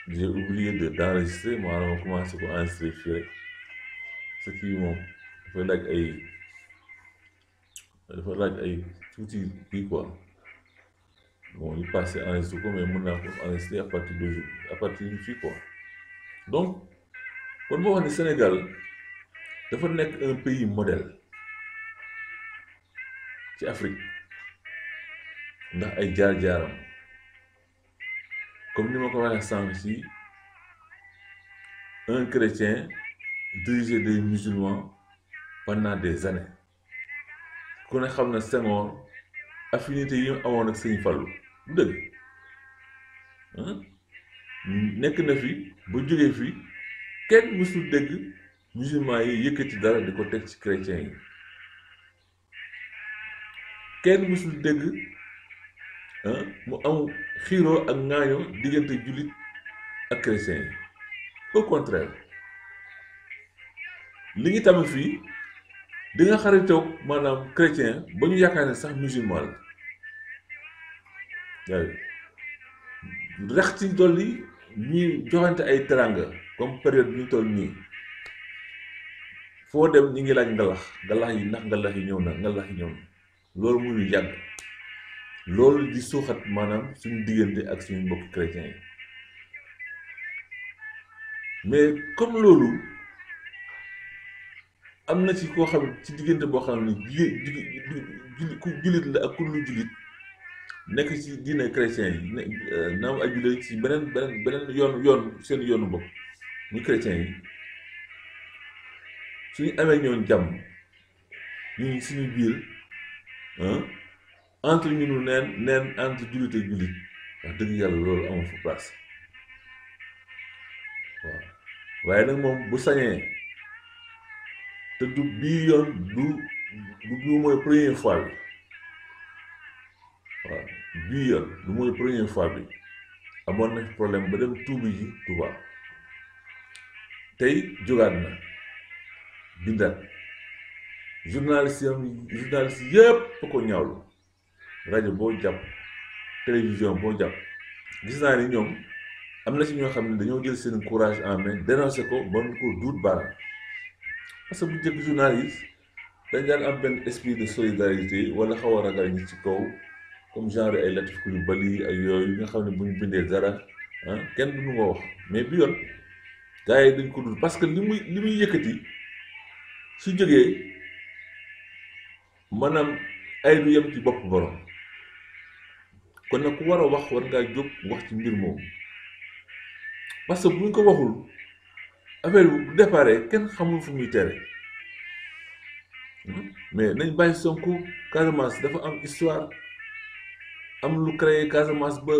j'ai oublié d'enregistrer maanaam ma commencé ko enregistrer fii rek ce qui moom dafay laaj ay dafa laaj ay tuuti kii quoi bon il passé enregistré ko mais mën naa ko enregistrer à partir de fii quoi donc kon moo wax ne Sénégal dafa nekk un pays modèle ci Afrique ndax ay jaar-jaaram comme ni ma ko waxee sànq ci un chrétien dirigé des musulmans pendant des années ku ne xam na Senghor affinité yi mu amoon ak Sëñ Fallu du dëgg nekk na fi ba jógee fi kenn mësul dégg musulman yi yëkkati dara di ko teg ci chrétien yi kenn mësul dégg mu am xiiroo ak ŋaañoo diggante jullit ak chrétien yi au contraire li ngi tamit fii di nga xaritoog maanaam chrétien ba ñu yaakaar ne sax musulman la waaye rax ci dolli ñuy joxante ay teranga comme période bi ñu toll nii foo dem ñi ngi laaj ngalax yi ndax ngalax yi ñëw na loolu mu ñu yàgg loolu di suuxat maanaam suñu diggante ak suñu mbokk chrétien yi mais comme loolu am na ci koo xam ci diggante boo xam ne ku jullit la ak ku lu jullit nekk ci diine chrétien yi naam ay jullit ci beneen yoon seen yoonu bopp ñu chrétien yi suñu amee ñoon jàmm ñu suñu biir entre ñunu neen entre jullit ak jullit wax dëgg yàlla loolu amul fa place waaw waaye nag moom bu sañee te du bii yoon du mooy première fois bi waaw bii yoon du mooy première fois bi amoon na problème ba dem tuubi ji Tuuba tey jógaat na bindaat journaliste yëpp ko ñaawlu rajo boo jàpp télévision boo jàpp gis naa ni ñoom am na ci ñoo xam ne dañoo jël seen courage en main dénoncé ko ba mu ko duut baaraam parce que bu njëkk journaliste dañ daan am benn esprit de solidarité wala xaw a ragal ñi ci kaw comme genre ay Latif Coulibaly ay yooyu nga xam ne bu ñu bindee dara kenn du nu nga wax mais bi yoon gars yi dañ ko dul parce que li muy yëkkati su jógee maanaam ay du yem ci bopp borom kon nag ku war a wax war ngaa jóg wax ci mbir moomu parce que bu ñu ko waxul affaire bu déparé kenn xamul fu muy tere mais nañ bàyyi Sonko Casamance dafa am histoire am lu créé Casamance ba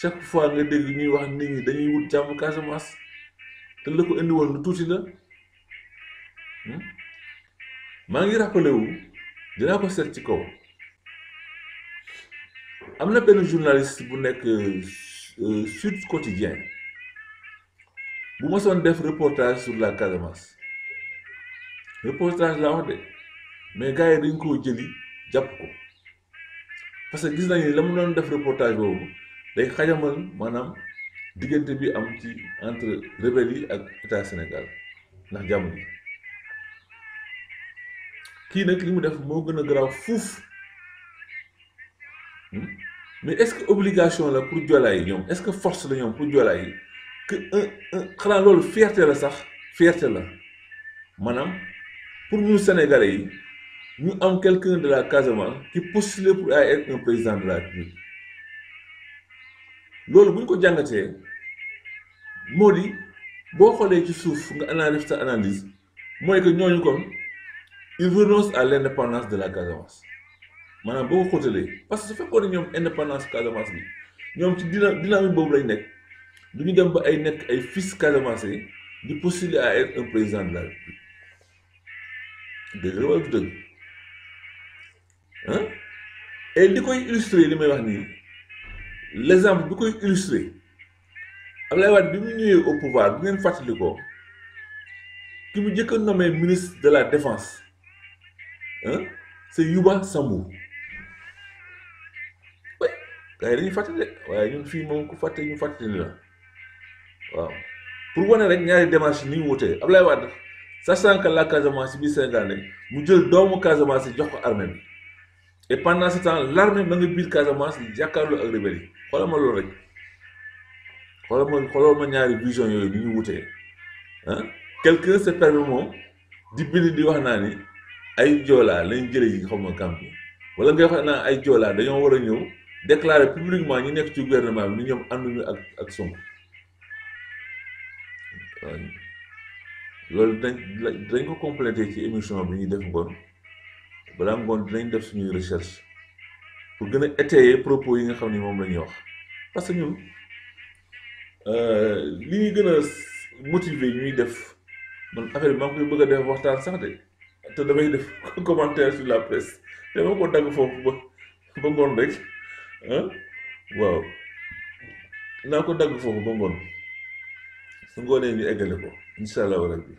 chaque fois nga dégg ñuy wax nit ñi dañuy wut jàmm Casamance te la ko indi woon lu tuuti la maa ngi rappelé wu dinaa ko seet ci kaw am na benn journaliste bu nekk Sud Quotidien bu ma soon def reportage sur la Casamance reportage laa wax de mais gars yi dañ koo jëli jàpp ko parce que gis nañu ni la mu doon def reportage boobu day xajamal maanaam diggante bi am ci entre rebelles yi ak état Sénégal ndax jàmm ji kii nag li mu def moo gën a garaaw fuuf mais est-ce que obligation la pour joolaa yi ñoom est-ce que force la ñoom pour joolaa yi que xanaa loolu fierté la sax fierté la maanaam pour ñu Sénégalais yi ñu am quelqu'un de la Casamance qui postule pour être un président de la République loolu bu ñu ko jàngatee moo di boo xoolee ci suuf nga analyse sa analyse mooy que ñooñu kon ils renoncent à l'indépendance de la Casamance maanaam boo ko xóotalee parce que su fekkoon ne ñoom indépendance Casamance bi ñoom ci dynamique boobu lañ nekk du ñu dem ba ay nekk ay fils Casamance yi di postuler à être un président de la République dëgg la wala du dëgg et li koy illustrer li may wax nii l'exemple bi koy illustrer Abdoulaye Wade bi mu ñëwee au pouvoir bu ngeen fàttali ko ki mu njëkk a nommé ministre de la défense c'est Youba Sambou oui gars yi dañuy fàttali waaye ñun fii moom ku fàtte ñu fàttali la waaw pour wane rek ñaari démarche ni ñu wutee Ablaye Wade sachant que la Casamance bi Sénégal ne mu jël doomu Casamance yi jox ko armée bi et pendant ce temps l'armée ma nga biir Casamance jàkkaarloo ak rebelle yi xoolal ma loolu rek xoolal ma ñaari vision yooyu ni ñu wutee ah quelqu'un se permet moom di bind di wax naa ni ay joolaa lañ jële yi xaw ma camp bi wala ngay wax naa ay joolaa dañoo war a ñëw déclarer publiquement ñi nekk ci gouvernement bi ni ñoom ànduñu ak Sonko waaw loolu dañ ko complété ci émission bi ñuy def ngoon balaa ngoon dinañ def suñuy recherche pour gën a étayer propos yi nga xam ni moom la ñuy wax parce que ñun li ñuy gën a motiver ñuy def man affaire bi maa ngi koy bëgg a def waxtaan sax de te damay def commentaire sur la presse dama ko dagg foofu ba ngoon rek ah waaw naa ko dagg foofu ba ngoon su ngoonee ñu eggale ko incha allah rabbi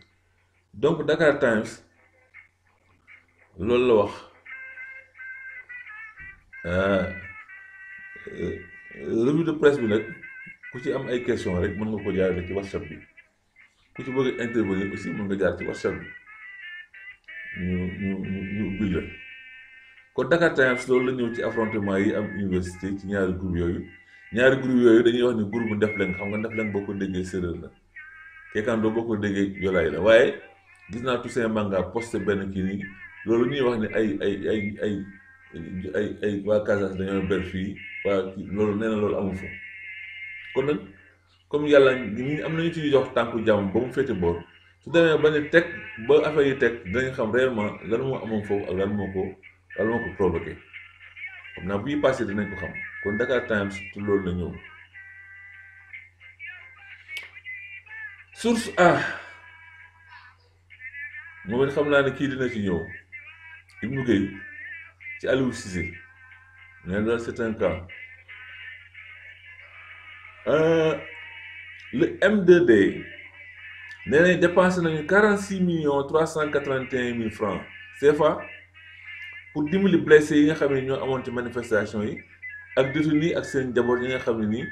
donc Dakar Times loolu la wax revue de presse bi nag ku ci am ay question rek mën nga ko jaarale ci WhatsApp bi ku ci bëgg intervenir aussi mën nga jaar ci WhatsApp bi ñu ubbi la kon Dakar Times loolu la ñëw ci affrontement yi am université ci ñaari groupe yooyu dañuy wax ni groupe Ndefleng xam nga Ndefleng boo ko déggee séeréer la Kékando boo ko déggee jolaay la waaye gis naa Toussaint Manga posté benn kii nii loolu ñuy wax ni ay waa Casamance dañoo ber fii waa loolu nee na loolu amul fa kon nag comme yàlla ñi am nañu ci jox tànku jàmm ba mu féete boor su demee ba ne teg ba affaire yi teg dinañ xam réellement lan moo amoon foofu ak lan moo ko provoqué xam naa bu yi passé dinañ ko xam kon Dakar Times ci loolu la ñëw. Source A moom it xam naa ne kii dina ci ñëw Ibnou Gueye ci Aliou Cissé mais loolu c'est un cas le M2D nee nañ dépensé nañu 46,381,000 francs CFA pour dimbali blessé yi nga xam ne ñoo amoon ci manifestation yi ak détenu yi ak seen njaboot yi nga xam ne nii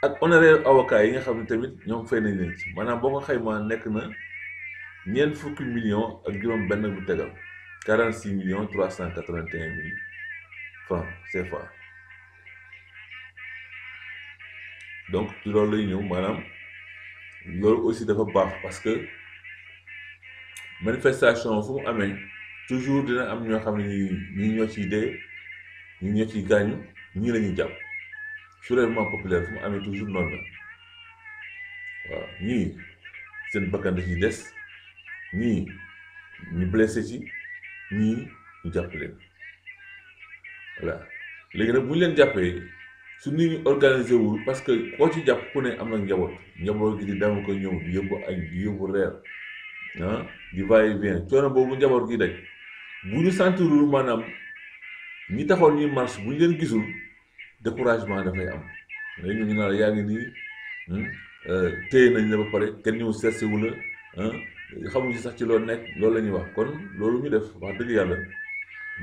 ak honoraire avocat yi nga xam ne tamit ñoom fay nañ leen ci maanaam boo ko xaymaa nekk na ñeent fukki millions ak juróom benn bu tegal 46,381,000 francs CFA donc ci loolu lay ñëw maanaam loolu aussi dafa baax parce que manifestation fu mu amee toujours dina am ñoo xam ne ñii ñoo ciy dee ñii ñoo ciy gaañu ñii la ñuy jàpp soulèvement populaire fu mu amee toujours noonu la waaw ñii seen bakkan da ciy des ñii ñu blessé ci ñii ñu jàpp leen voilà léegi nag bu ñu leen jàppee su nit ñi organisé wul parce que koo ci jàpp ku ne am na njaboot gi di dama ko ñëw di yóbbu añ di yóbbu reer ah di va-et-vient coono boobu njaboot gi daj bu ñu sentirul maanaam ñi taxoon ñuy marche bu ñu leen gisul découragement dafay am léegi ñu naan yaa ngi nii téye nañ la ba pare kenn ñëw seetsi wu la xamuñu sax ci loolu nekk loolu la ñuy wax kon loolu ñu def wax dëgg yàlla ñu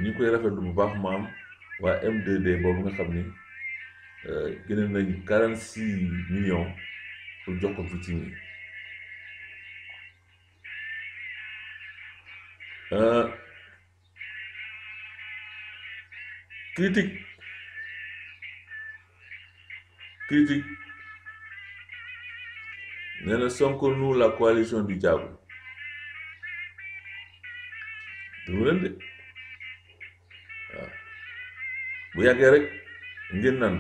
ngi koy rafetlu bu baax maam waa M2D boobu nga xam ni génne nañ 46 millions pour jox ko victime yi critique nee na Sonko nous la coalition du diable déglu leen de waaw bu yàggee rek ngeen naan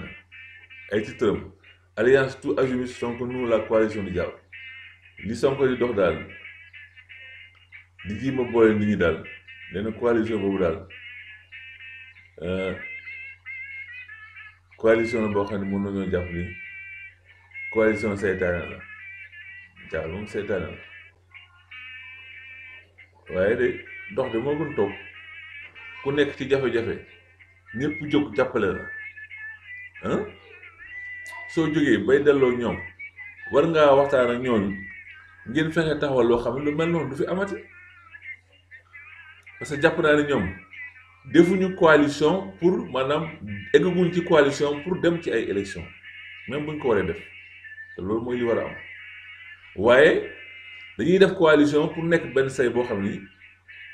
ay titram alliance tout azimut Sonko nous la coalition du diable li Sonko di dox daal di ji ma boole nit ñi daal nee na coalition boobu daal coalition la boo xam ne mën nañoo jàpp ni coalition seytaane la jàll moom seytaane la waaye de dox de moo gën toog ku nekk ci jafe-jafe ñëpp jóg jàppale la soo jógee bay delloo ñoom war ngaa waxtaan ak ñooñu ngeen fexe taxawal loo xam ne lu mel noonu du fi amati parce que jàpp naa ne ñoom defuñu coalition pour maanaam eggaguñ ci coalition pour dem ci ay élections même buñ ko waree def te loolu mooy li war a am waaye dañuy def coalition pour nekk benn say boo xam ni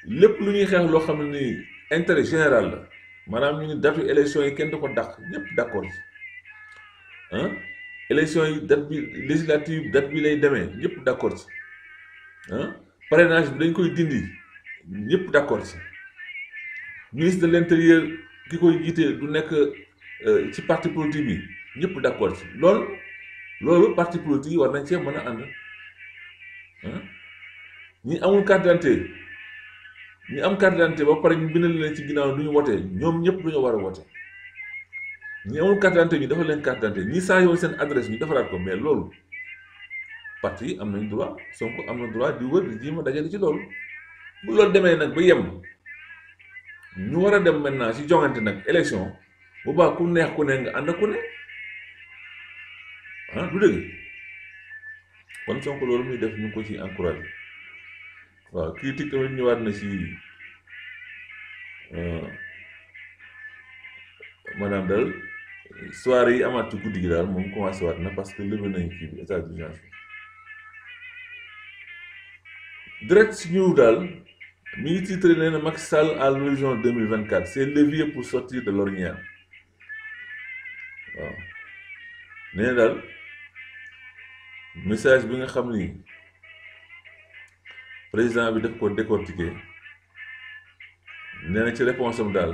lépp lu ñuy xeex loo xam ne ni intérêt général la maanaam ñu ni datu élection yi kenn du ko dàq ñëpp d'accord ci ah élection yi date bi législative date bi lay demee ñëpp d'accord ci ah parrainage bi dañ koy dindi ñëpp d'accord ci ministre de l'intérieur ki koy jiite du nekk ci parti politique bi ñëpp d'accord ci loolu parti politique yi war nañ cee mën a ànd ñi amul carte d'identité ñi am carte d'identité ba pare ñu bindal leen ci ginnaaw du ñu wote ñoom ñëpp du ñu war a wote ñi amul carte d'identité ñu defal leen carte d'identité ñi saa yoon seen adresse ñu defaraat ko mais loolu parti yi am nañ droit Sonko am na droit di wër di jéem a dajale ci loolu bu loolu demee nag ba yem ñu war a dem maintenant ci joŋante nag élection bu baax ku neex ku ne nga ànd ak ku ne du dëgg kon Sonko loolu muy def ñu ngi ko ci encouragé waaw critique tamit ñëwaat na ci maanaam daal soirée yi amaat ci guddi gi daal moom commencé waat na parce que levé nañu kii bi état d'urgence bi direct si ñëw daal mi ngi titré nee na Macky Sall à l'horizon 2024 c'est levier pour sortir de l'ornière waaw nee na daal message bi nga xam ni président bi daf ko décortiquer nee na ci réponse am daal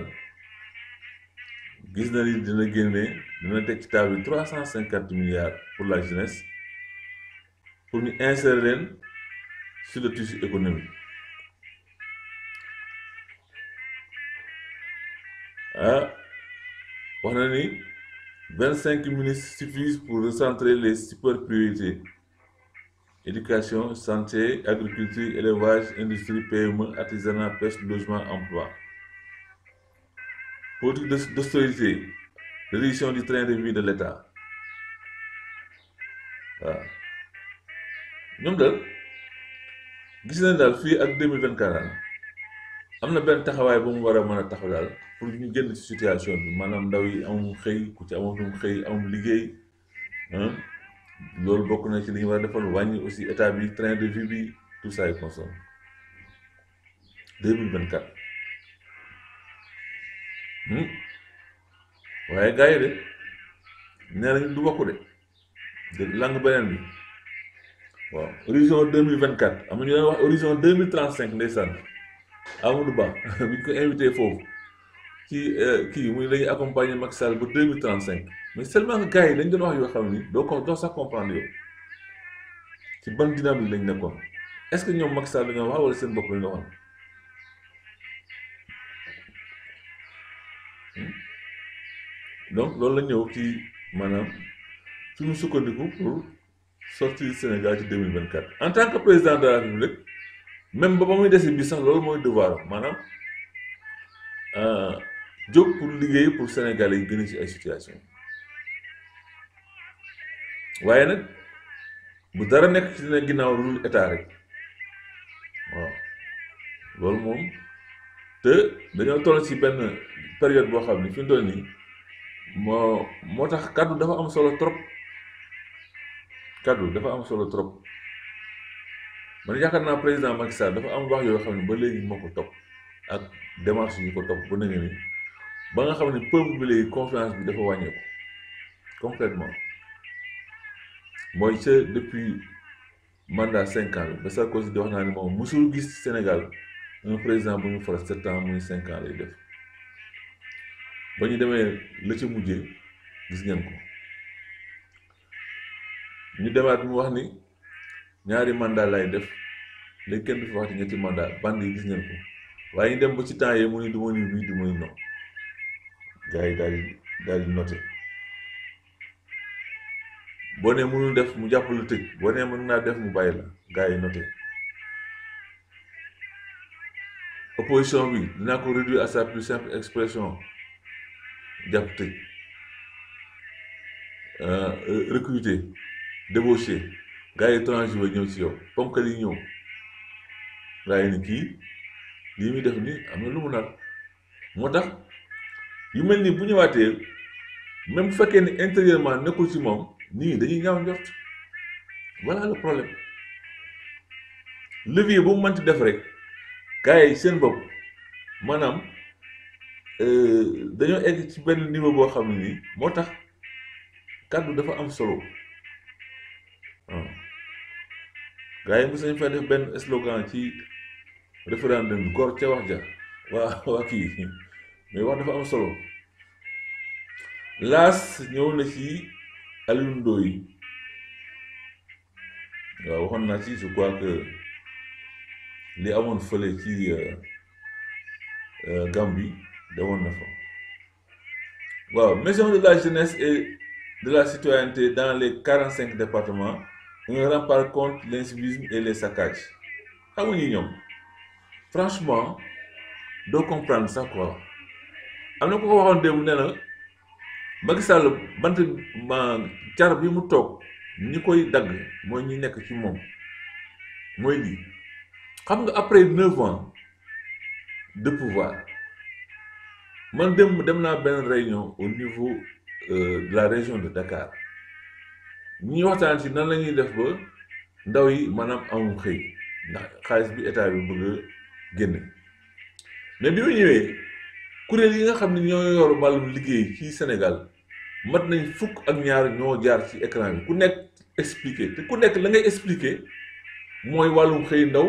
gis na ni dina teg ci table 350 milliards pour la jeunesse pour ñu insérer leen sur le tissu économique wax na ni 25 ministres suffisent pour recentrer les super priorités éducation, santé, agriculture, élevage, industrie, PME, artisanat, pêche, logement, emploi. Politique d'austérité, réduction du train de vie de l'État. waaw ñoom daal gis nañ daal fii ak 2024 am na benn taxawaay bu mu war a mën a taxaw daal pour ñu génn ci situation bi maanaam ndaw yi amum xëy ku ci amatum xëy amum liggéey loolu bokk na ci li ñu war a defal wàññi aussi état bi train de vie bi tout ça yi consomme 2024 waaye gars yi de nee nañ du bokk de langue beneen bi waaw horizon 2024 am na ñu leen wax horizon 2035 ndeysaan Amadou Ba bi ñu ko invité foofu ci kii muy dañuy accompagner Macky Sall ba 2035 mais seulement que gars yi dañ doon wax yoo xam ni doo sax comprendre yow ci ban dynamique lañ nekkoon est-ce que ñoom Macky Sall dañoo wax wala seen bopp lañu waxoon donc loolu la ñëw ci maanaam suñu sukkandiku pour sortir Sénégal ci 2024 en tant que président de la République même ba muy desi bi sax loolu mooy devoir maanaam jóg pour liggéey pour Sénégalais yi gën ci ay situation waaye nag bu dara nekk ci ne ginnaaw lu état rek waaw loolu moom te dañoo toll ci benn période boo xam ne fi mu toll nii moo tax kaddu dafa am solo trop man yaakaar naa président Macky Sall dafa am wax yoo xam ne ba léegi moo ko topp ak démarche yi ko topp ba nga ni ba nga xam ne peuple bi léegi confiance bi dafa wàññeeku complètement mooy ca depuis mandat 5 ans bi ba Sarkozy di wax naa ne moom musul gis Sénégal un président bu ñu faral 7 ans muy 5 ans lay def ba ñu demee la ca mujjee gis ngeen ko ñu demaat mu wax ni ñaari mandat lay def léegi kenn du fi wax ci ñetti mandat band yi gis ngeen ko waaye ñu dem ba ci temps yi mu ni du ma ni oui du ma ni non gars yi daal di noté boo nee mënul def mu jàpp la tëj boo nee mën naa def mu bàyyi la gars yi noté opposition bi dinaa ko réduire à sa plus simple expression jàpp tëj recruter débaucher gars yi étranger ba ñëw ci yow ponkal yi ñëw gars yi ni kii lii muy def nii am na lu mu nar moo tax yu mel ni bu ñëwaatee même bu fekkee ni intérieurement nekkul ci moom nit ñi dañuy ñaaw njort voilà le problème levier bu mu mënti def rek gars yi seen bopp maanaam dañoo egg ci benn niveau boo xam ne nii moo tax kàddu dafa am solo waaw gars yi mos nañu fay def benn slogan ci référendum bi góor ca wax ja waa kii mais wax dafa am solo laas ñëw na ci Aliou Ndoye waaw waxoon naa ci je crois que li amoon fële ci Gambie demoon na fa waaw maison de la jeunesse et de la citoyenneté dans les 45 départements un rempart contre l'incivisme et les saccages xamuñu ñoom franchement doo comprendre ça quoi am na ko ko waxoon démb nee na Macky Sall bant car bi mu toog ñi koy dagg mooy ñi nekk ci moom mooy lii xam nga après 9 ans de pouvoir man dem naa benn réunion au niveau de la région de Dakar ñuy waxtaan ci nan la ñuy def ba ndaw yi maanaam amum xëy ndax xaalis bi état bi bëgg a génne mais bi ma ñëwee kuréel yi nga xam ne ñoo yor wàllum liggéey ci Sénégal mat nañ fukk ak ñaar ñoo jaar ci écran bi ku nekk expliquer te ku nekk la ngay expliquer mooy wàllum xëy ndaw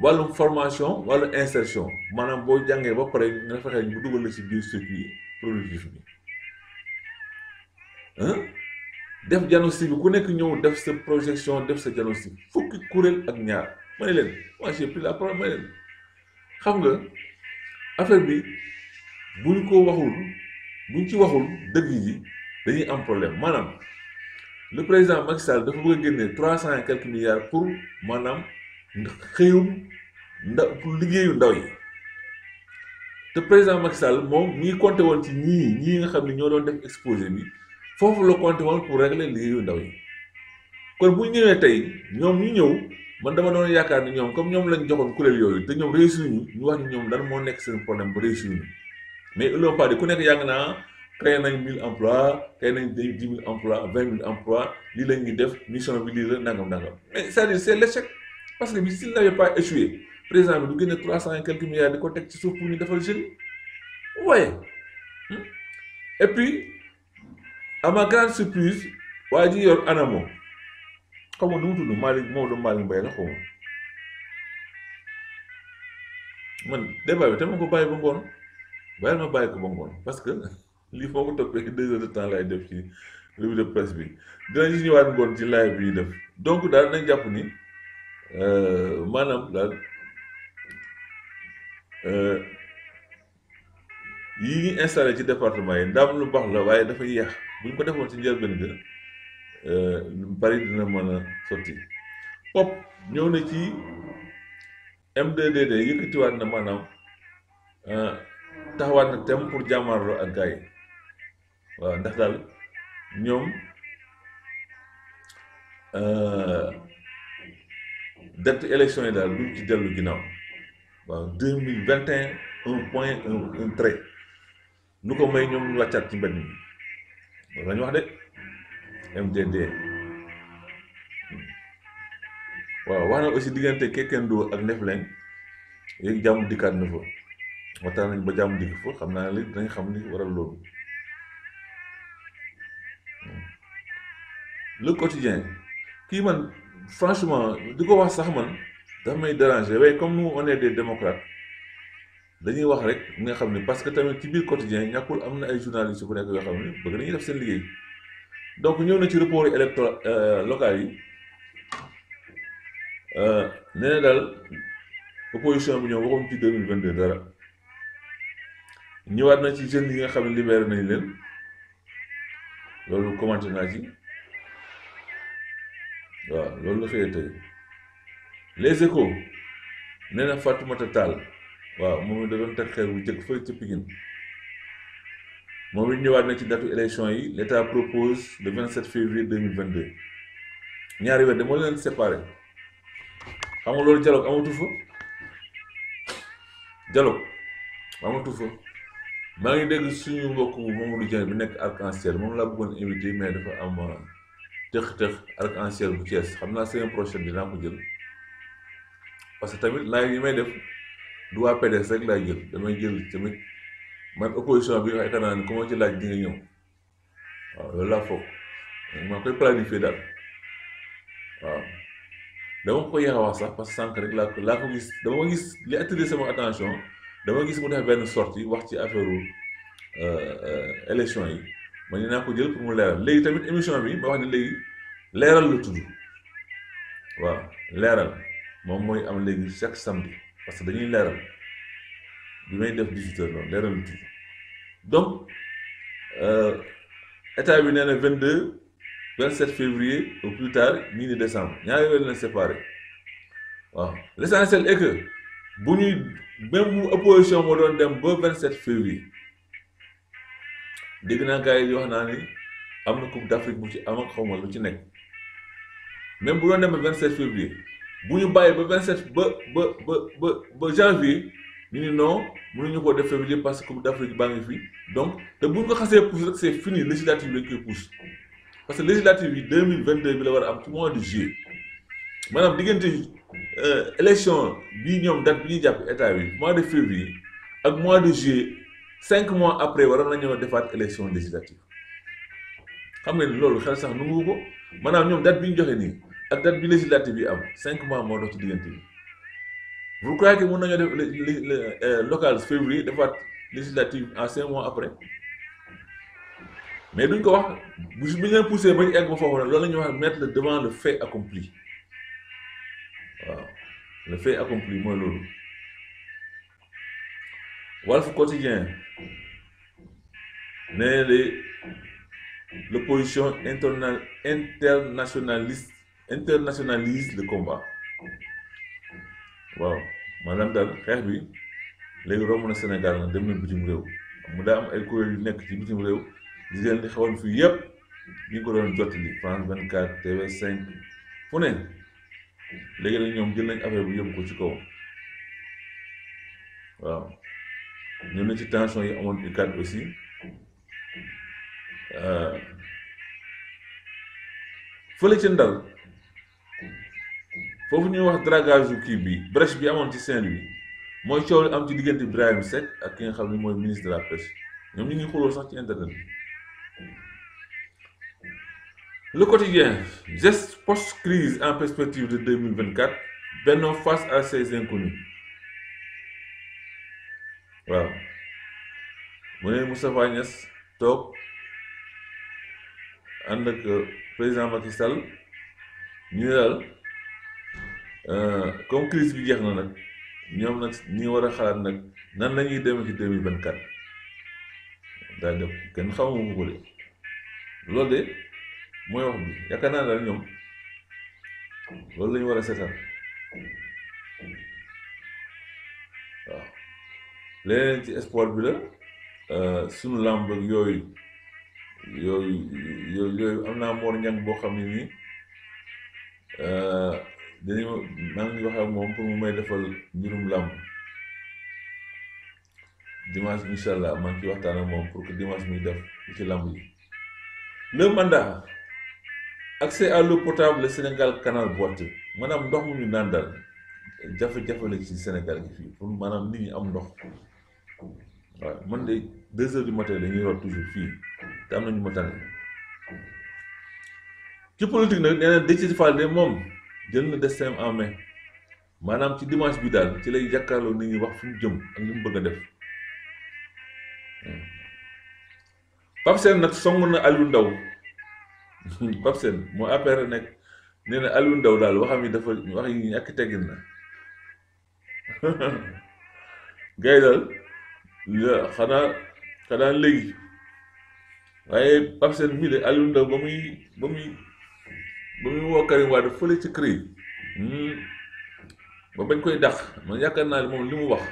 wàllum formation wàllu insertion maanaam boo jàngee ba pare nga fexe bu dugal la ci biir circuit productif bi def diagnostic bi ku nekk ñëw def sa projection def sa diagnostic fukki kuréel ak ñaar ma ne leen moi j'ai pris la parole ma ne leen xam nga affaire bi buñ ci waxul dëgg yi dañuy am problème maanaam le président Macky Sall dafa bëgg a génne 300 et quelques milliards pour maanaam xëyum pour liggéeyu ndaw yi te président Macky Sall moom mi ngi compté woon ci ñii nga xam ne ñoo doon def exposé bi foofu la compté woon pour régler liggéeyu ndaw yi kon bu ñëwee tey ñoom ñu ñëw man dama doon yaakaar ni ñoom comme ñoom lañ joxoon kuréel yooyu te ñoom réussir ñu wax ni ñoom lan moo nekk seen problème ba réussir ñu mais ils l'ont pas dit ku nekk yàgg naa créé nañ 1000 emplois créé nañ 10 000 emplois 20 000 emplois lii la ñuy def mission bi lii la nangam mais c'est-à-dire c'est l'échec parce que s'il n'avait pas échoué président bi du génne 300 et quelques milliards di ko teg ci suuf pour ñu defal jeunes waaye et puis à ma grande surprise waa ji yor ANAMO xaw ma nu mu tudd Malick Mbaye la xaw ma man débat bi te ma ko bàyyi ba ngoon bàyyil ma bàyyi ko ba ngoon parce que lii foo ko toppee 2 heures de temps lay def ci revue de presse bi dinañu ñëwaat ngoon ci live bi def donc daal nañ jàpp ni maanaam daal yi ñu installé ci département yi ndaam lu baax la waaye dafa yéex bu ñu ko defoon ci njëlbeen ga lu bari dina mën a sotti pop ñëw na ci M2DD yëkkatiwaat na maanaam taxawaat na tem pour jàmmaarloo ak gars yi waaw ndax daal ñoom date élection yi daal duñ ci dellu ginnaaw waaw 2021 un point un trait nu ko may ñoom ñu wàccaat ci mbedd mi loolu la ñu wax de MDD waaw wax na aussi diggante Kekendo ak Ndefleng yéegi jàmm dikkaat na fa waxtaan nañ ba jàmm dikk fa xam naa li dinañ xam ni waral loolu le quotidien kii man franchement di ko wax sax man dafa may déranger waaye comme nous on est des démocrates dañuy wax rek nga xam ne parce que tamit ci biir quotidien ñàkkul am na ay journalistes yu fa nekk yoo xam ne bëgg nañuy def seen liggéey donc ñëw na ci report électoral local yi nee na daal opposition bi ñoom waxuñ ci 2022 dara ñëwaat na ci jeunes yi nga xam ne libéré nañ leen loolu commenté naa ci waaw loolu la xëyee tey les échos nee na Fatoumata Tall waaw moom it da doon teg xeer bu njëkk fële ca Pikine moom it ñëwaat na ci datu élection yi l'État propose le 27 février 2022 ñaari weer de moo leen séparé xam nga loolu dialogue amatu fa dialogue amatu fa maa ngi dégg suñu mbokk Mamadou Dieng bi nekk Arc-en-Ciel moom laa bëggoon invité mais dafa am tëx-tëx arc-en-ciel bu Thiès xam naa semaine prochaine dinaa ko jël parce que tamit live yi may def du waa PDS rek laay jël damay jël tamit man opposition bi yaakaar naa ne ku ma ci laaj di nga ñëw waaw loolu laa foog maa koy planifier daal waaw dama ko yéex a wax sax parce que sànq rek laa ko gis dama gis li attiré sama attention dama gis mu def benn sortie wax ci affaire élection yi ma ne naa ko jël pour mu leeral léegi tamit émission bi ma wax ne léegi leeral la tudd waaw leeral moom mooy am léegi chaque samedi parce que dañuy leeral bi may def 18h noonu leeral la tudd donc état bi nee na 22 27 février au plus tard ñii ni décembre ñaari weer leen séparé waaw l'essentiel est que bu ñuy même bu opposition moo doon dem ba 27 février dégg naa gars yi di wax naa ni am na coupe d'Afrique bu ci am ak xaw ma lu ci nekk même bu doon dem ba 27 février bu ñu bàyyi ba 27 ba janvier ñu ni non mënuñu koo def février parce que coupe d'Afrique baa ngi fi donc te bu ñu ko xasee pousse rek c'est fini législative lañ koy pousse parce que législative yi 2022 bi la war a am ci mois de juillet maanaam diggante élection bii ñoom date bi ñuy jàpp état bi mois de février ak mois de juillet 5 mois après waroon nañoo defaat élection législative xam nga ni loolu xel sax nangu ko maanaam ñoom date bi ñu joxe nii ak date bi législative yi am 5 mois moo dox ci diggante bi vous croyez que mën nañoo def local février defaat législative en 5 mois après mais duñ ko wax bu ñu leen poussé ba ñu egg ba foofu nag loolu la ñuy wax mettre le devant le fait accompli waaw le fait accompli mooy loolu Walf Quotidien nee l'opposition internationalise le combat waaw maanaam daal xeex bi léegi romb na Sénégal nag dem na bitim réew mu daa am ay kuréel yu nekk ci bitim réew di leen di xawoon fii yëpp ñu ko doon jottali France 24 TV5 fu ne léegi nag ñoom jël nañ affaire bi yóbbu ko ci kaw waaw ñëw na ci tension yi amoon UCAD aussi fële ci Ndar foofu ñuy wax dragage yu kii bi brèche bi amoon ci Saint-Louis mooy coow li am ci diggante Birahim Seck ak ki nga xam ne mooy ministre de la pêche ñoom ñu ngi xuloo sax ci internet bi. Le Quotidien, geste post-crise en perspective de 2024, Benno face à ses inconnus. waaw mu ne Moustapha Niasse toog ànd ak président Macky Sall ñu daal comme crise bi jeex na nag ñoom nag ñi war a xalaat nag nan la ñuy demee ci 2024 daal def kenn xamu ko de loolu de mooy wax bi yaakaar naa daal ñoom loolu la ñu war a seetaan waaw leneen ci sport bi la sunu làmb ak yooyu am naa Mor Niang boo xam ne nii maa ngi wax ak moom pour mu may defal mbirum làmb dimanche incha allah maa ngi ciy waxtaan ak moom pour que dimanche muy def ci làmb yi. Le mandat accès à l'eau potable le Sénégal canal boiteux maanaam ndox mu ñu naan daal jafe-jafe la ci Sénégal gi fii pour maanaam nit ñi am ndox waaw man de 2 heures du matin dañuy root toujours fii te am na ñu ma tànn ci politique nag nee na Déthié Fall de moom jël na destin en main maanaam ci dimanche bi daal ci lay jàkkaarloo nit ñi wax fu mu jëm ak li mu bëgg a def Pape Sène nag song na Aliou Ndao Pape Sène moo affaire nekk nee na Aliou Ndao daal waxam yi dafa wax yi ñàkk teggin na gars yi daal xanaa léegi waaye Pape Sène mii de Aliou Ndao ba muy woo Karim Wade fële ci CREI ba bañ koy dàq man yaakaar naa ne moom li mu wax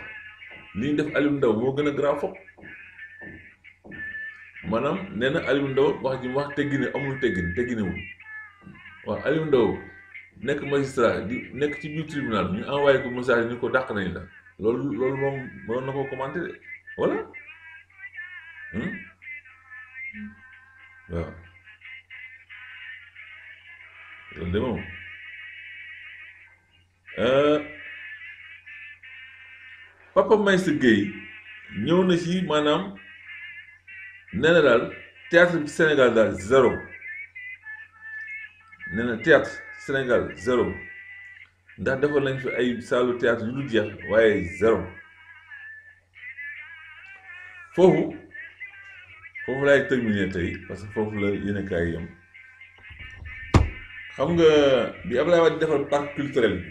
li ñu def Aliou Ndao moo gën a grave fop maanaam nee na Aliou Ndao wax ji mu wax teggine amul tegginewul waaw Aliou Ndao nekk magistrat di nekk ci biir tribunal ñu envoyé ko message ni ko dàq nañ la loolu moom mënoon na ko commenté de voilà waaw loolu de moom Papa Maïssa Gueye ñëw na ci maanaam nee na daal théâtre bi Sénégal daal zéro nee na théâtre Sénégal zéro ndax defal nañ fi ay saalu théâtre yu dul jeex waaye zéro foofu laay terminer tey parce que foofu la yéene kaay yam xam nga bi Abdoulaye Wade defal parc culturel bi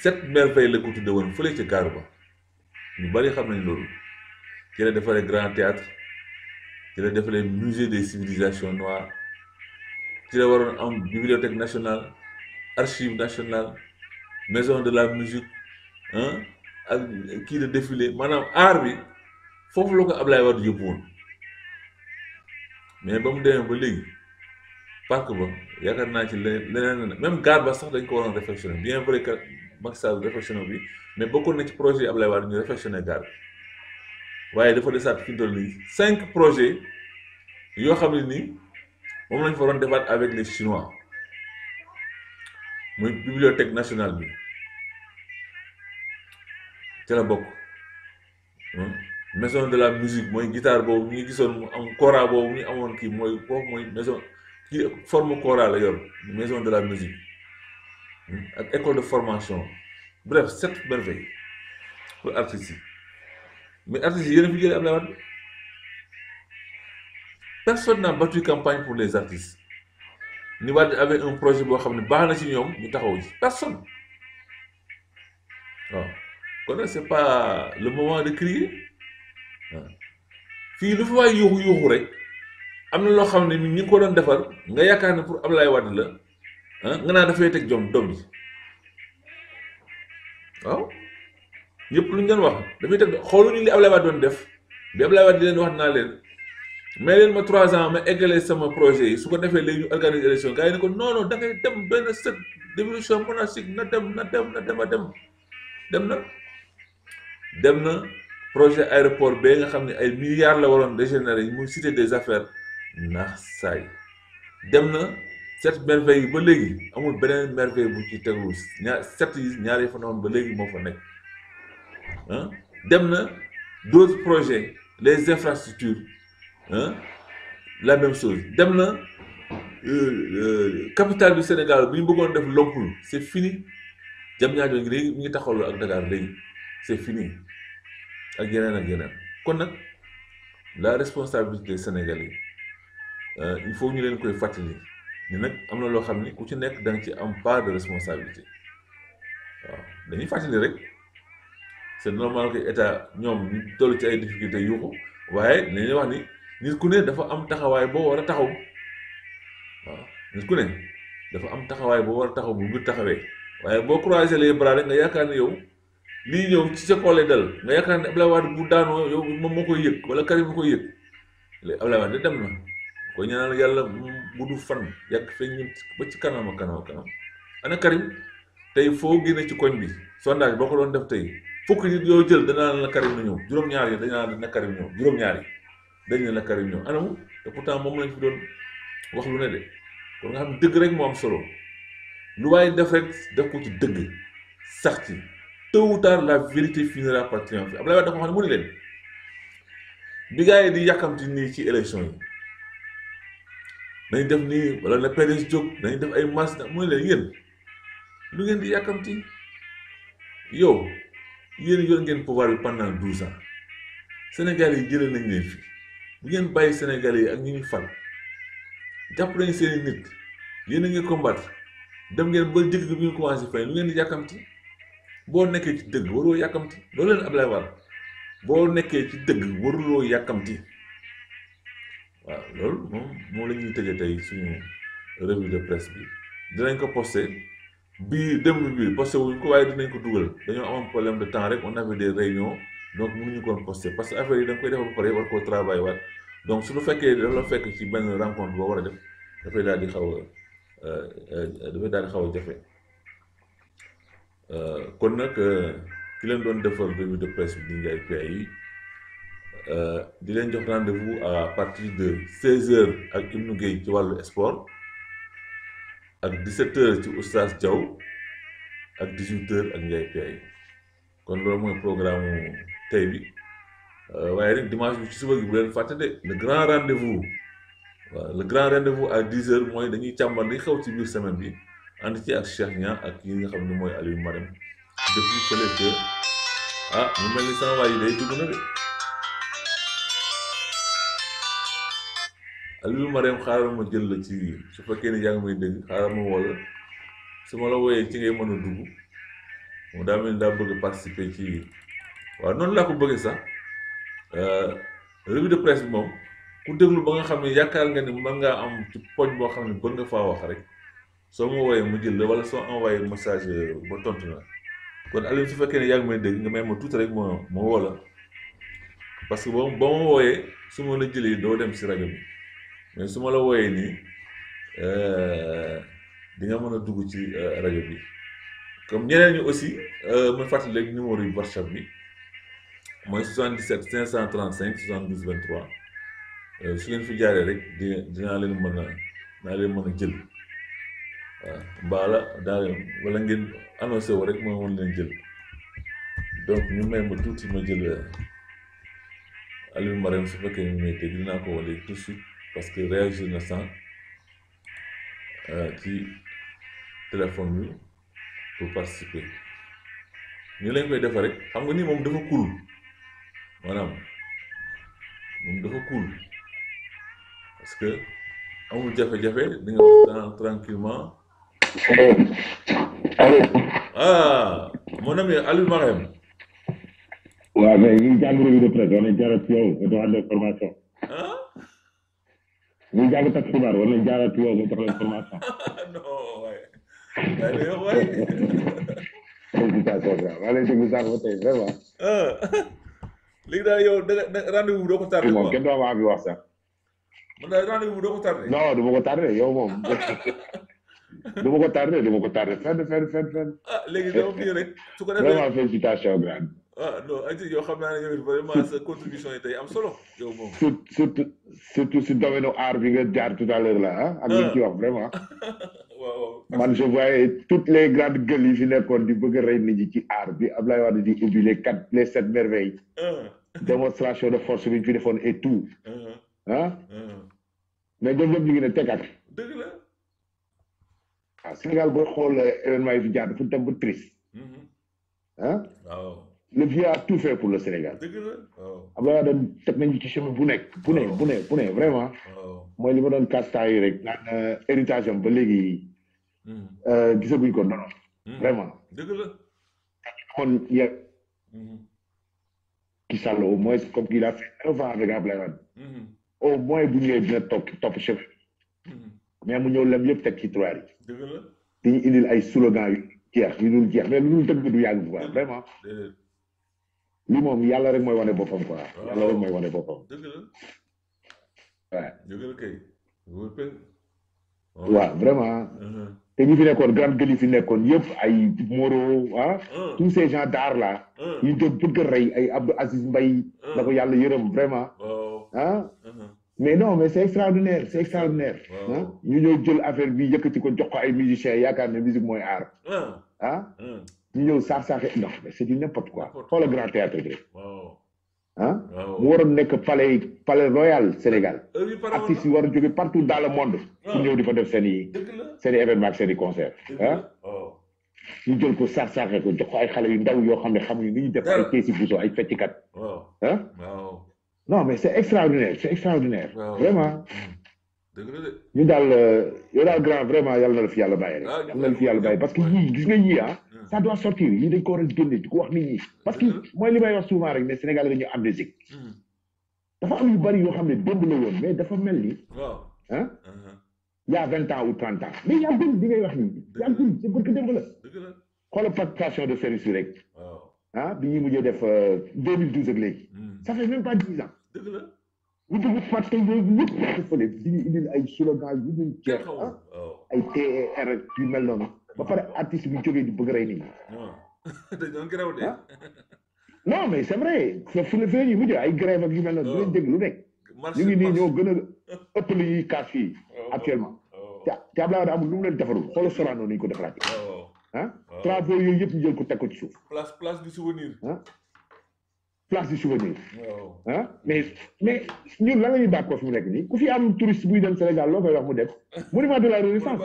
7 merveilles la ko tudde woon fële ca gaaru ba ñu bari xam nañ loolu ci la defaree grand théâtre ci la defaree musée des civilisations noires ci la waroon am bibliothèque nationale archive nationale maison de la musique ak kii de défilé maanaam art bi foofu la ko Abdoulaye Wade yóbbu woon mais ba mu demee ba léegi parc ba yaakaar naa ci leneen même gaar ba sax dañ ko waroon réflexionné bien vrai que Macky Sall réflexionné bi mais bokkoon na ci projet yi Abdoulaye Wade ñu réflexionné gaar bi waaye dafa desaat fi mu toll nii 5 projets yoo xam ne nii moom lañ fa waroon defaat avec les Chinois muy bibliothèque nationale bi ca la bokk maison de la musique mooy guitare boobu ñu gisoon mu am kora boobu ñu amoon kii mooy foofu mooy maison kii forme kora la yor maison de la musique ak école de formation bref 7 merveilles pour artistes yi mais artistes yi yéen a fi jëlee Abdoulaye Wade personne n'a battu campagne pour les artistes ni Wade avait un projet boo xam ne baax na ci ñoom ñu taxaw ci personne waaw kon nag c'est pas le moment de crier waaw fii lu fi waay yuuxu rek am na loo xam ne ñu ngi ko doon defar nga yaakaar ne pour Abdoulaye Wade la nga naa dafay teg doom ji waaw ñëpp lu ñu doon wax dafay teg xooluñu li Abdoulaye Wade doon def bi Abdoulaye Wade di leen wax naa leen mais leen ma 3 ans ma eggalee sama projet yi su ko defee léegi ñu organiser élection gars yi ne ko non da ngay dem benn set dévolution monarchique na dem na projet aéroport bee nga xam ne ay milliards la waroon régénérer muy cité des affaires ndax saay dem na 7 merveilles yi ba léegi amul beneen merveille bu ci tegu ñaar yi fa noonu ba léegi moo fa nekk dem na d'autres projets les infrastructures la même chose dem na capitale du Sénégal bi ñu bëggoon def Lompoul c'est fini Diamniadio ngi léegi mi ngi taxawloo ak Dakar léegi c'est fini ak yeneen kon nag la responsabilité sénégalais il faut ñu leen koy fàttali ni nag am na loo xam ni ku ci nekk da nga ci am part de responsabilité waaw dañuy fàttali rek c'est normal que état ñoom ñu toll ci ay difficultés yuuxu waaye dañuy wax ni nit ku ne dafa am taxawaay boo war a taxaw waaw nit ku ne dafa am taxawaay boo war a taxaw bu mbir taxawee waaye boo croiser les bras rek nga yaakaar ne yow lii ñëw ci sa koole dal nga yaakaar ne Abdoulaye Wade bu daanoo yow moom moo koy yëg wala Karim moo koy yëg léegi Abdoulaye Wade dem na ko ñaanal yàlla gudd fan yàgg feeg ñun ba ci kanam ana Karim tey foo génne ci koñ bi sondage boo ko doon def tey fukki nit yoo jël danaa la Karim na ñëw juróom-ñaar yi dañaa na Karim ñëw juróom-ñaar yi dañ ne la Karim ñëw anamu te pourtant moom lañ fi doon wax lu ne de kon nga xam dëgg rek moo am solo lu waaye def rek def ko ci dëgg sax ci tôt ou tard la vérité finira par triompher Abdoulaye Wade dafa wax ne mu ni leen bi gars yi di yàkkamti nii ci élection yi nañ def nii wala na PDS jóg nañ def ay marche mu ne leen yéen lu ngeen di yàkkamti yow yéen yor ngeen pouvoir bi pendant 12 ans Sénégal yi jëlee nañ leen fi bu ngeen bàyyi Sénégal yi ak ñi ñu fal jàpp nañ seeni nit yéen a ngi combattre dem ngeen ba jëkk bi ñu commencé fay lu ngeen di yàkkamti boo nekkee ci dëgg waroo yàkkamti loolu leen Abdoulaye Wade boo nekkee ci dëgg waruloo yàkkamti waaw loolu moom la ñuy tëjee tey suñu revue de presse bi dinañ ko posté bii démb bi posté wuñ ko waaye dinañ ko dugal dañoo amoon problème de temps rek on avait des réunions donc mënuñu koon posté parce que affaire yi da nga koy defal ba pare war koo travail waat donc su lu fekkee dafa la fekk ci benn rencontre boo war a def dafay daal di xaw a jafe kon nag ki leen doon defal revue de presse bi di Ndiaye PAI di leen jox rendez-vous à partir de 16h ak Ibnou Gueye ci wàllu sport ak 17h ci Oustaz Diaw ak 18h ak Ndiaye Piaye kon loolu mooy programme tey bi waaye rek dimanche bi ci suba gi bu leen fàtte de le grand rendez-vous waaw le grand rendez-vous à 10h mooy dañuy càmbar li xew ci biir semaine bi ànd ci ak Cheikh Niang ak yi nga xam ne mooy Aliou Marème depuis fële que mu mel ni sama waa yi day dugg na de Aliou Marème xaaral ma jël la ci su fekkee ne yaa ngi may dégg xaaral ma woo la su ma la wooyee ci ngay mën a dugg moom daa mel ni daa bëgg participer ci waaw noonu laa ko bëggee sax revue de presse bi moom ku déglu ba nga xam ne yaakaar nga ni mën ngaa am ci poñ boo xam ne bëgg nga faa wax rek soo ma wooyee mu jël la wala soo envoyé message ba tontu la kon Aliou su fekkee ne yaa ngi may dégg nga may ma tuuti rek ma woo la parce que ba ma wooyee su ma la jëlee doo dem si rajo bi mais su ma la wooyee nii di nga mën a dugg ci rajo bi comme ñeneen ñi aussi ma fàttali léegi numéro yu WhatsApp bi mooy 77 535 72 23 su ngeen fi jaaree rek dinaa leen mën a jël waaw mbaala daal wala ngeen annoncé wu rek ma mën leen jël donc ñu may ma tuuti ma jël Aliou Marème su fekkee ñu may dégg dinaa ko wale tout de suite parce que réagir na sans ci téléphone bi pour participer ñu lañ koy defar rek xam nga ni moom dafa cool maanaam moom dafa cool parce que amul jafe-jafe di nga wax tranquillement mon ami Aliou Marème. waaw mais ñu ngi jàng revue de presse war nañ jaarat ci yow nga doxal leen formation. ñu jàng tak xibaar war nañ jaarat ci yow nga jox leen formation. non waaye. waaye yow waaye. félicitations grand maa lay déglu sànq ba tey vraiment. léegi daal yow da rendez-vous doo ko tardé. moom kenn doo ma bi wax sax. man daal rendez-vous doo ko tardé. non du ma ko tardé yow moom. du ma ko tardé fenn. léegi dama fi rek. su ko defee vraiment félicitations grand. non ayca yow xam naa ne yow vraiment sa contribution yi tey am solo yow moom. surtout si domaine art bi nga jaar tout à l'heure là ak li ci wax vraiment. waaw man je voyais toutes les grandes gueules yi fi nekkoon di bëgg a rey nit ñi ci art bi Ablaye Wade di ubbi les 7 merveilles. démonstration de force bi ñu fi defoon et tout. mais ñoom ñëpp ñu ngi ne tegaat. dëgg la. Sénégal boo xool événement yi fi jaar dafa dem ba triste. waaw. Le vieux a tout fait pour le Sénégal. dëgg la waaw. Abdoulaye Wade teg nañu ci chemin bu nekk. bu ne vraiment. mooy li ma doon kastaa yi rek naan héritage am ba léegi. gisaguñ ko noonu. vraiment. dëgg la. kon yegg. Macky Sall au moins comme il a fait 9 ans avec Abdoulaye Wade. au moins bu ñëwee dina topp chemin. mais mu ñëw lem yëpp teg ci trois yi. dëgg la. dañuy indil ay slogan yu dul jeex mais lu dul dëgg du yàgg quoi vraiment. li moom yàlla rek mooy wane boppam quoi. yàlla rek mooy wane boppam. dëgg la. waaw. dëgg la kay. waaw vraiment. te ñi fi nekkoon grande gueule yi fi nekkoon yëpp ay Moro tous ces gens d'art là. ñu jóg bëgg a rey ay Abdou Aziz Mbaye. na ko yàlla yërëm vraiment. mais non mais c'est extraordinaire ñu ñëw jël affaire bi yëkkati ko jox ko ay musiciens yaakaar ne musique mooy art. ñu ñëw saax-saaxe non mais c'est du n'importe quoi xoolal grand théâtre bi mu waroon nekk palais royal Sénégal artistes yi war a jóge partout dans le monde ñu ñëw di fa def seen i événement ak seen i concert ñu jël ko saax-saaxe ko jox ko ay xale yu ndaw yoo xam ne xamuñu ni ñu def ay keesi buso ay feccikat non mais c'est extraordinaire vraiment ñu daal yow daal grand vraiment yàlla na la fi yàlla bàyyi rek yàlla na la fi yàlla bàyyi parce que yii gis nga yii ça doit sortir yii dañ ko war a génne di ko wax nit ñi parce que mooy li may wax souvent rek ne Sénégal dañu amnésique dafa am yu bari yoo xam ne démb la woon mais dafa mel ni il y a 20 ans ou 30 ans mais yàggul bi ngay wax nii yàggul c'est parce que démb la xoolal passation de service bi rek bi ñuy mujjee def 2012 ak léegi ça fait même pas 10 ans ñu dugg fàtte yooyu yëpp dafa fële di ñu indil ay slogan yu dul jeex ay TER yu mel noonu ba pare artiste bi jógee di bëgg rey nit ñi. dañoo gërëw de. non mais c'est vrai fu ne fee ñu mujj ay grève ak yu mel noonu dinañ dégg lu nekk. ñu ngi nii ñoo gën a ëpp lu ñuy kaas fii actuellement. te Abdoulaye Wade amul lu mu leen defarul xoolal Sorano nañu ko defaraat travaux yooyu yëpp ñu jël ko teg ko ci suuf place du souvenir place du souvenir mais ñun lan la ñuy bàkkoo fi mu nekk nii ku fi am touriste buy dem Sénégal loo koy wax mu dem monument de la Renaissance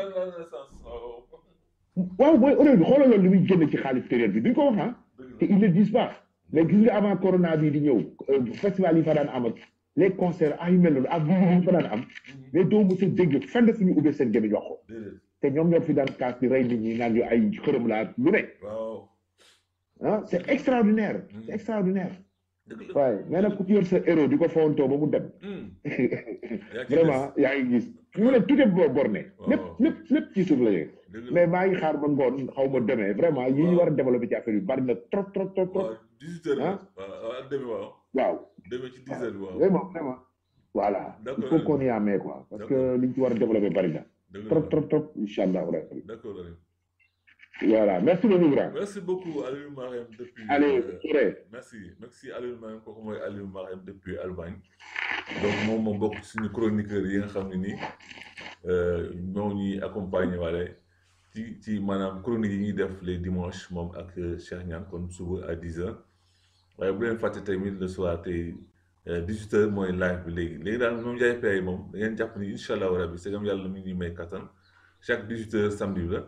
waaw mooy honneur bi xoolal loolu li muy génn ci xaalis période bi duñ ko wax te ils ne disent pas mais gis nga avant corona bi di ñëw festival yi fa daan am ak les concerts yu mel noonu ak yi fa daan am mais doo mos a dégg fenn suñu ubbee seen gémmiñ wax ko te ñoom ñoo fi daan kaas di rey nit ñi naan ñu ay xërëm laa lu ne c'est extraordinaire c'est extraordinaire waaye mais nag ku ci yor sa héros di ko fawantoo ba mu dem vraiment yaa ngi gis mu ne tout est borné lépp ci suuf la yegg mais maa ngi xaar ba ngoon xaw ma demee vraiment yi ñu war a développé ci affaire bi bari na trop 18 heures ak demi waaw demee ci 10 heures waaw vraiment voilà il faut qu'on y amee quoi parce que liñ ci war a développé bari na trop incha allah d'accord voilà merci beaucoup grand merci beaucoup Aliou Marème depuis merci Aliou Marème kooku mooy Aliou Marème depuis Allemagne donc moom bokk ci suñu chroniqueur yi nga xam ne nii ñoo ñuy accompagner waale ci maanaam chronique yi ñuy def les dimanches moom ak Cheikh Niane kon suba à 10 heures waaye bu leen fàtte tamit le soir tey 18 heures mooy live bi léegi daal moom Ndiaye Pay moom da ngeen jàpp ni incha allahu rabi c'est comme yàlla mi ngi may kattan chaque 18 heures samedi bi la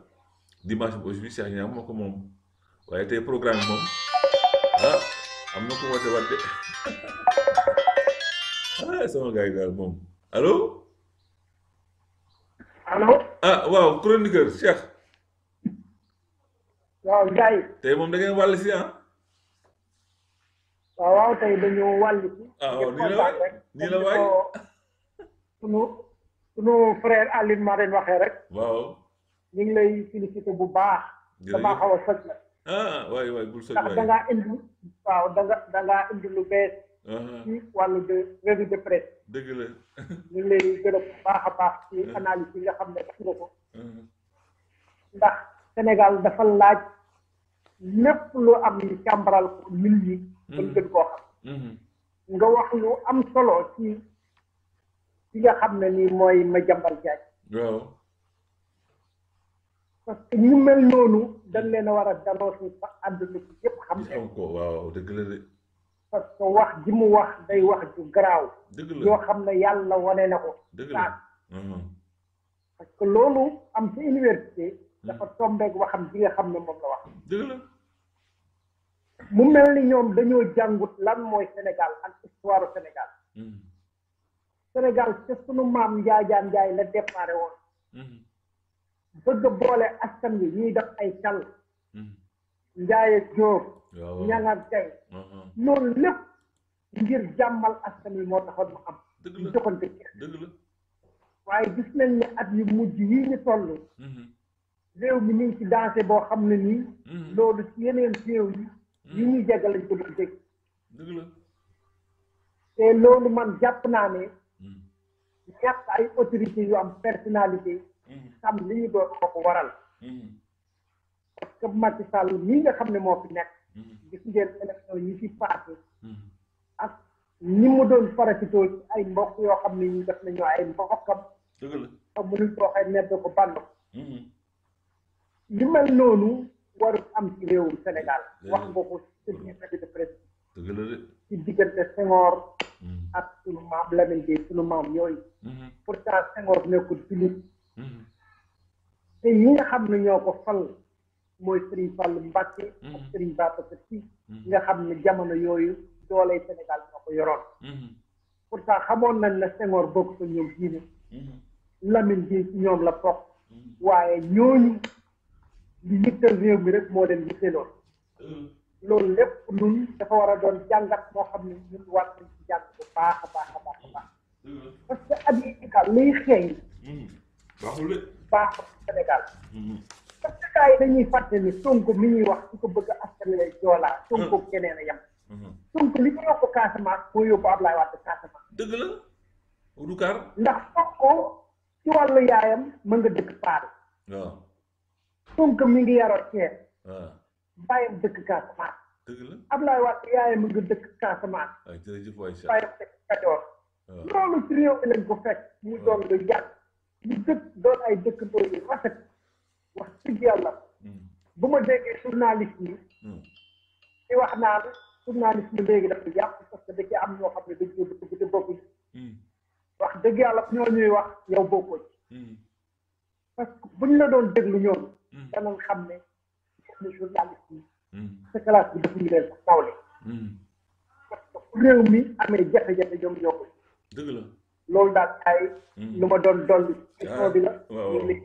dimanche bi aussi Cheikh Niane moo ko moom waaye tey programme moom am na ko woote waat de sama gars yi daal moom allo waaw chroniqueur Cheikh waaw Ndiaye tey moom da ngeen wàll si waaw tey dañu wàll si waaw nii la waay sunu frère Aline Marème waxee rek waaw ñu ngi lay félicité bu baax damaa xaw a soj la waay bul soj ndax dangaa indi waaw dangaa indi lu bees ci wàllu de revue de presse dëgg la ñu ngi lay gërëm bu baax a baax ci analyse yi nga xam ne def nga ko ndax Sénégal dafa laaj lépp lu am ni càmbaral ko nit ñi gën koo xam nga wax lu am solo ci nga xam ne nii mooy Madiambal Diagne waaw parce que ñu mel noonu dañ leen a war a dénoncer fa àdduna bi yëpp xam ne ko waaw dëgg la de parce que wax ji mu wax day wax ju garaaw dëgg la yoo xam ne yàlla wane na ko dëgg la parce que loolu am ci université dafa tombeeg waxam ji nga xam ne moom la wax dëgg la mu mel ni ñoom dañoo jàngut lan mooy Sénégal ak histoire Sénégal Sénégal te sunu maam Njaajaan Njaay la déparé woon bëgg a boole askan wi ñuy def ay kal Njaay ak Jóob ñang ak Gay loolu lépp ngir jàmmal askan wi moo taxoon mu am ñu joxante dëgg la waaye gis nañ ne at yu mujj yi ñu toll réew mi ñu ngi ci dansé boo xam ne nii loolu ci yeneen réew yi ñuy jege lañ ko doon dégg dëgg la te loolu man jàpp naa ne ñàkk ay autorités yu am personnalité xam li ñu doon moo ko waral parce que Macky Sall mii nga xam ne moo fi nekk gis ngeen élection yi fi passé ak ñi mu doon parasitoo ci ay mbokk yoo xam ne ñu def nañu ay mbokkam dëgg la xam mënuñ ko waxee nedd ko bànd li mel noonu warul am ci réewum Sénégal wax nga ko ci revue de presse dëgg la de ci diggante Senghor ak sunu maam Lamine Gueye sunu maam yooyu pourtant Senghor nekkul jullit te ñi nga xam ne ñoo ko fal mooy Serigne Fallou Mbacké ak Serigne Babacar Sy nga xam ne jamono yooyu dooley Sénégal ñoo ko yoroon pourtant xamoon nañ ne Senghor bokk ko ñoom diine Lamine Gueye ci ñoom la bokk waaye ñooñu li yittal réew mi rek moo leen yitteloon loolu lépp ñun dafa war a doon jàngat moo xam ne ñun war nañ ci jàng bu baax a baax parce que at yi liy xeeñ baax Sénégal parce que gars yi dañuy fàtte ni Sonko mi ñuy wax su ko bëgg a askan lay joolaa Sonko keneen a yem Sonko li ñu yóbbu Casamance moo yóbbu Ablaye Wade Casamance dëgg la Oudoukar ndax Sonko ci wàllu yaayam mën nga dëkk Paris waaw Sonko mi ngi yaroo Thiès waaw bàyyam dëkk Casamance dëgg la Ablaye Wade yaayam mën nga dëkk Casamance jërëjëf waay bàyyam dëkk Kajoor loolu ci réew mi lañ ko fekk mu doon lu yàgg ñu dëkk doon ay dëkkandoo yu rafet wax dëgg yàlla bu ma déggee journaliste yi di wax naan journaliste léegi dafa yàq parce que da ci am ñoo xam ne dañ ko dugg te bokkuñ wax dëgg yàlla ñoo ñuy wax yow bokkoo ci parce que buñ la doon déglu ñoom danañ xam ne yenn journaliste yi sa classe bi defuñu leen ko nawle parce que fu réew mi amee jafe-jafe ñoom ñoo ko dëgg la loolu daal ay lu ma doon dolli question bi la ñu li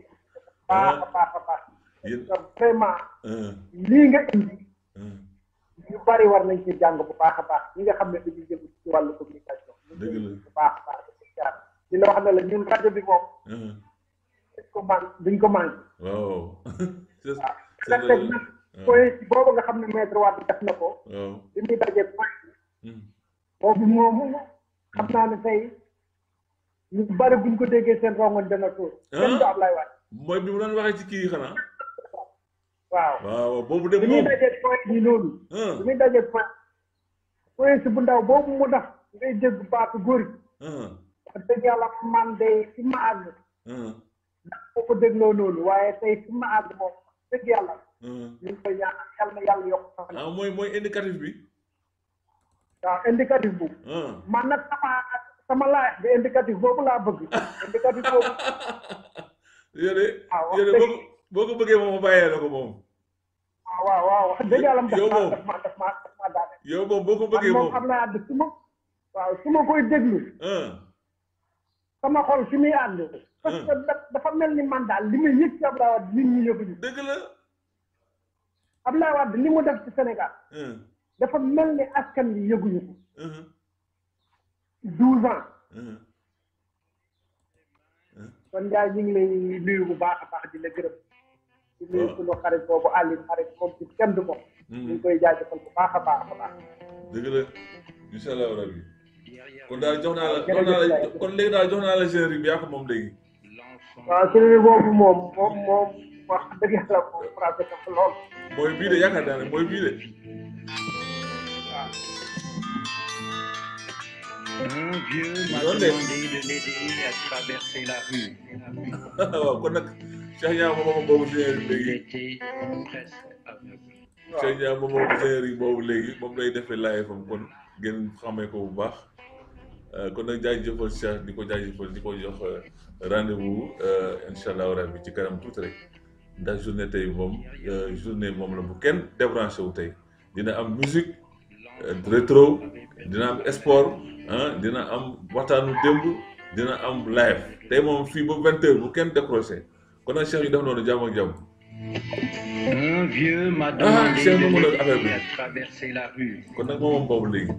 baax a baax a baax vraiment lii nga indi ñu bari war nañ ci jàng bu baax a baax ñi nga xam ne dañuy jëm ci wàllu communication dëgg la bu baax a baax di la wax ne la ñun rajo bi moom duñ ko manqué waaw nga teg nag point boobu nga xam ne maître Wade def na ko bi muy dajee point boobu moom xam naa ne tey ñu bari buñ ko déggee seen rongoñ dana tóor kenn du Ablaye Wade mooy bi mu doon waxee ci kii xanaa waaw boobu de bi muy dajee point bi noonu bi muy dajee point si bu ndaw boobu mu def ngay dégg baatu góor gi wax dëgg yàlla man de fi ma àgg ndax boo ko dégloo noonu waaye tey fi ma àgg moom dëgg yàlla ñu ngi koy ñaanal yal na yàlla yokk mooy indicatif bi waaw indicatif boobu man nag sama laaj bi indicatif boobu laa bëgg indicatif boobu yéen boo ko bëggee moom ma bàyyee la ko moom waaw wax dëgg yàlla daf ma daane yow moom boo ko bëggee moom xam naa àdd su ma koy déglu sama xol fi muy ànd parce que dafa mel ni man daal li may yëg ci Abdoulaye Wade nit ñi yëguñu dëgg la Abdoulaye Wade li mu def ci Sénégal dafa mel ni askan bi yëguñu ko 12 ans kon Ndiaye ñu ngi lay nuyu bu baax a baax di la gërëm di nuyu sunu xarit boobu Alioune xarit moom ci kenn du moom ñu ngi koy jaajëfal bu baax a baax a baax dëgg la incha allah rabbi kon daal jox naa la kon léegi daal jox naa la générique bi yaa ko moom léegi waaw générique boobu moom wax dëgg yàlla moom français dafa lool mooy bii de yaakaar naa ne mooy bii de Un vieux m'a demandé de l'aider à traverser la rue. waaw kon nag Cheikh Niang moom boobu générique léegi J'étais presque aveugle. Cheikh Niang moom générique boobu léegi moom lay defee live am kon ngeen xamee ko bu baax kon nag jaajëfal Cheikh di ko jaajëfal di ko jox rendez-vous incha allah rabbi ci kanam tuuti rek ndax journée tey moom journée moom la bu kenn débranché wu tey dina am musique rétro dina am sport dina am waxtaanu démb dina am live tey moom fii ba 20h bu kenn décroché kon nag Cheikh ñu def noonu jàmm ak jàmm. Un vieux m'a demandé Cheikh de moom la l'aider affaire bi à traverser la rue. kon nag moom boobu léegi.